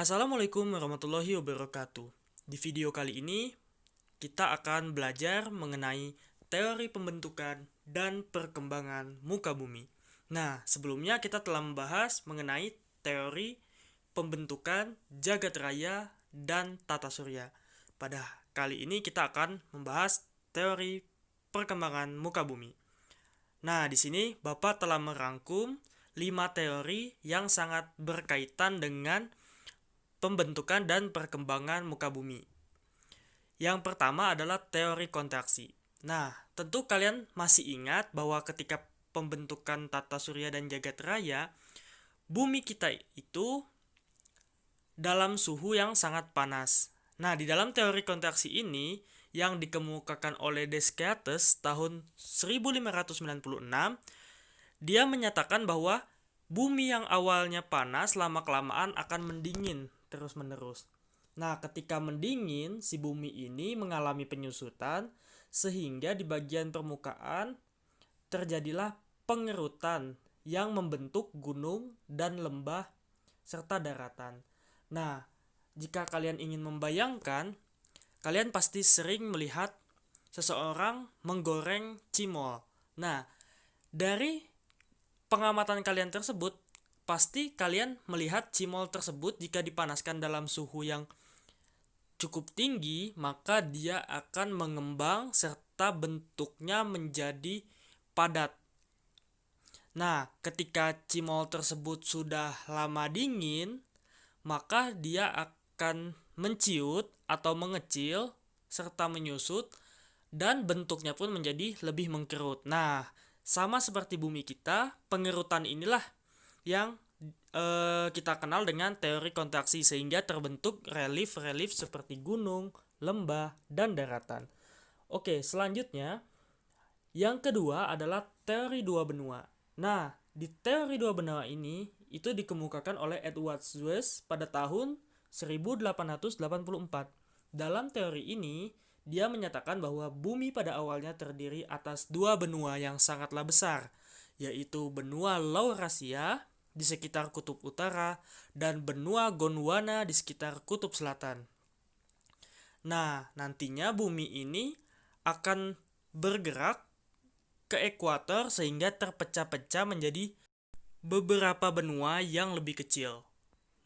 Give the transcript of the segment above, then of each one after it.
Assalamualaikum warahmatullahi wabarakatuh. Di video kali ini, kita akan belajar mengenai teori pembentukan dan perkembangan muka bumi. Nah, sebelumnya kita telah membahas mengenai teori pembentukan jagat raya dan tata surya. Pada kali ini kita akan membahas teori perkembangan muka bumi. Nah, di sini Bapak telah merangkum 5 teori yang sangat berkaitan dengan pembentukan dan perkembangan muka bumi. Yang pertama adalah teori kontraksi. Nah, tentu kalian masih ingat bahwa ketika pembentukan tata surya dan jagat raya, bumi kita itu dalam suhu yang sangat panas. Nah, di dalam teori kontraksi ini yang dikemukakan oleh Descartes tahun 1596, dia menyatakan bahwa bumi yang awalnya panas lama-kelamaan akan mendingin terus-menerus. Nah, ketika mendingin, si bumi ini mengalami penyusutan sehingga di bagian permukaan terjadilah pengerutan yang membentuk gunung dan lembah serta daratan. Nah, jika kalian ingin membayangkan, kalian pasti sering melihat seseorang menggoreng cimol. Nah, dari pengamatan kalian tersebut, pasti kalian melihat cimol tersebut jika dipanaskan dalam suhu yang cukup tinggi, maka dia akan mengembang serta bentuknya menjadi padat. Nah, ketika cimol tersebut sudah lama dingin, maka dia akan menciut atau mengecil serta menyusut dan bentuknya pun menjadi lebih mengkerut. Nah, sama seperti bumi kita, pengerutan inilah yang kita kenal dengan teori kontraksi sehingga terbentuk relief-relief seperti gunung, lembah, dan daratan. Oke, selanjutnya yang kedua adalah teori dua benua. Nah, di teori dua benua ini itu dikemukakan oleh Edward Suez pada tahun 1884. Dalam teori ini, dia menyatakan bahwa bumi pada awalnya terdiri atas dua benua yang sangatlah besar, yaitu benua Laurasia di sekitar kutub utara dan benua Gondwana di sekitar kutub selatan. Nah, nantinya bumi ini akan bergerak ke ekuator sehingga terpecah-pecah menjadi beberapa benua yang lebih kecil.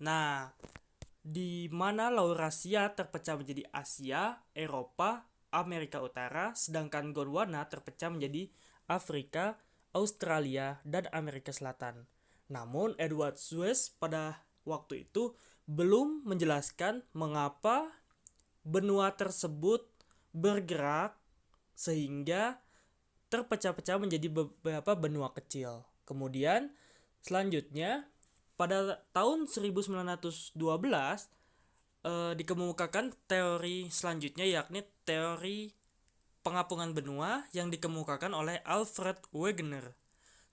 Nah, di mana Laurasia terpecah menjadi Asia, Eropa, Amerika Utara, sedangkan Gondwana terpecah menjadi Afrika, Australia, dan Amerika Selatan. Namun Edward Suez pada waktu itu belum menjelaskan mengapa benua tersebut bergerak sehingga terpecah-pecah menjadi beberapa benua kecil. Kemudian selanjutnya pada tahun 1912 dikemukakan teori selanjutnya, yakni teori pengapungan benua yang dikemukakan oleh Alfred Wegener.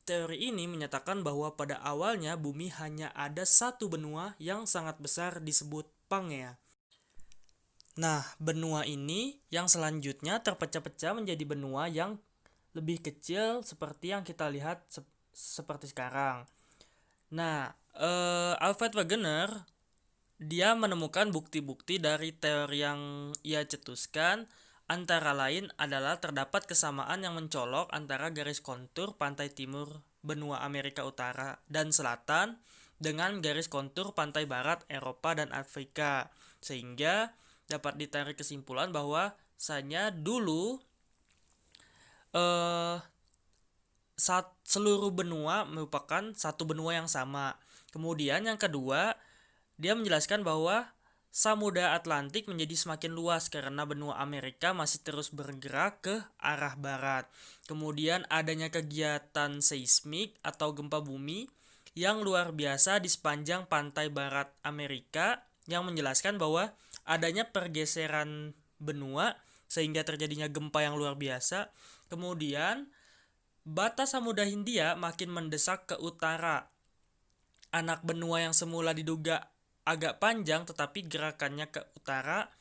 Teori ini menyatakan bahwa pada awalnya bumi hanya ada satu benua yang sangat besar disebut Pangea. Nah, benua ini yang selanjutnya terpecah-pecah menjadi benua yang lebih kecil seperti yang kita lihat seperti sekarang. Nah, Alfred Wegener dia menemukan bukti-bukti dari teori yang ia cetuskan, antara lain adalah terdapat kesamaan yang mencolok antara garis kontur pantai timur benua Amerika Utara dan Selatan dengan garis kontur pantai barat Eropa dan Afrika, sehingga dapat ditarik kesimpulan bahwa bahwasanya dulu seluruh benua merupakan satu benua yang sama. Kemudian yang kedua, dia menjelaskan bahwa Samudra Atlantik menjadi semakin luas karena benua Amerika masih terus bergerak ke arah barat. Kemudian adanya kegiatan seismik atau gempa bumi yang luar biasa di sepanjang pantai barat Amerika yang menjelaskan bahwa adanya pergeseran benua sehingga terjadinya gempa yang luar biasa. Kemudian batas Samudra Hindia makin mendesak ke utara. Anak benua yang semula diduga agak panjang tetapi gerakannya ke utara.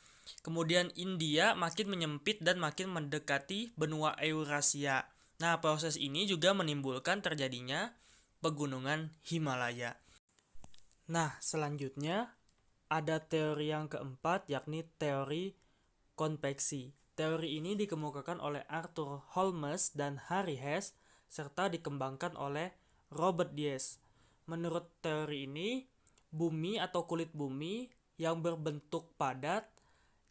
Kemudian India makin menyempit dan makin mendekati benua Eurasia. Nah, proses ini juga menimbulkan terjadinya pegunungan Himalaya. Nah, selanjutnya ada teori yang keempat, yakni teori konveksi. Teori ini dikemukakan oleh Arthur Holmes dan Harry Hess, serta dikembangkan oleh Robert Diez. Menurut teori ini, bumi atau kulit bumi yang berbentuk padat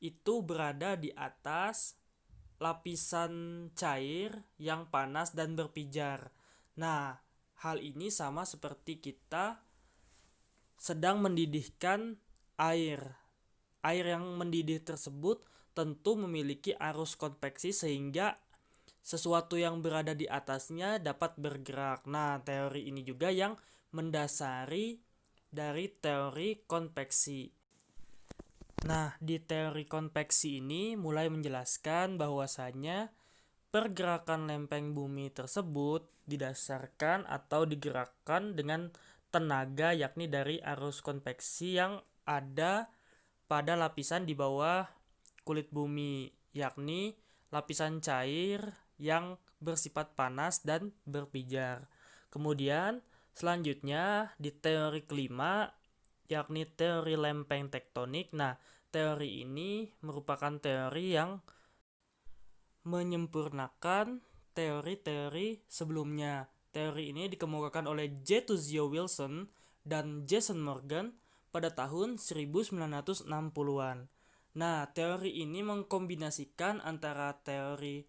itu berada di atas lapisan cair yang panas dan berpijar. Nah, hal ini sama seperti kita sedang mendidihkan air. Air yang mendidih tersebut tentu memiliki arus konveksi sehingga sesuatu yang berada di atasnya dapat bergerak. Nah, teori ini juga yang mendasari dari teori konveksi. Nah, di teori konveksi ini mulai menjelaskan bahwasanya pergerakan lempeng bumi tersebut didasarkan atau digerakkan dengan tenaga, yakni dari arus konveksi yang ada pada lapisan di bawah kulit bumi, yakni lapisan cair yang bersifat panas dan berpijar. Kemudian selanjutnya di teori kelima, yakni teori lempeng tektonik. Nah, teori ini merupakan teori yang menyempurnakan teori-teori sebelumnya. Teori ini dikemukakan oleh J. Tuzio Wilson dan Jason Morgan pada tahun 1960-an. Nah, teori ini mengkombinasikan antara teori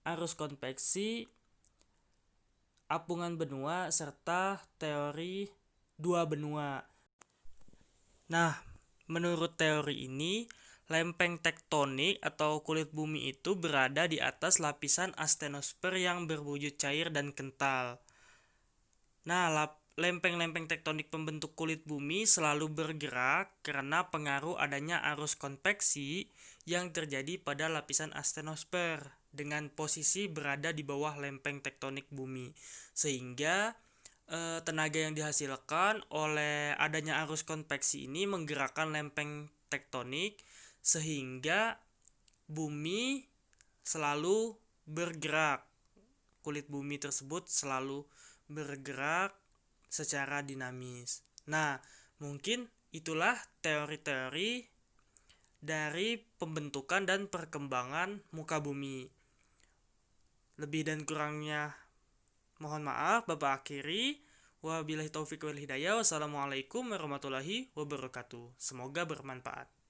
arus konveksi, apungan benua, serta teori dua benua. Nah, menurut teori ini, lempeng tektonik atau kulit bumi itu berada di atas lapisan astenosfer yang berwujud cair dan kental. Nah, lempeng-lempeng tektonik pembentuk kulit bumi selalu bergerak karena pengaruh adanya arus konveksi yang terjadi pada lapisan astenosfer dengan posisi berada di bawah lempeng tektonik bumi. Sehingga tenaga yang dihasilkan oleh adanya arus konveksi ini menggerakkan lempeng tektonik sehingga bumi selalu bergerak. Kulit bumi tersebut selalu bergerak secara dinamis. Nah, mungkin itulah teori-teori dari pembentukan dan perkembangan muka bumi. Lebih dan kurangnya mohon maaf, Bapak akhiri. Wabillahi taufiq wal hidayah. Wassalamualaikum warahmatullahi wabarakatuh. Semoga bermanfaat.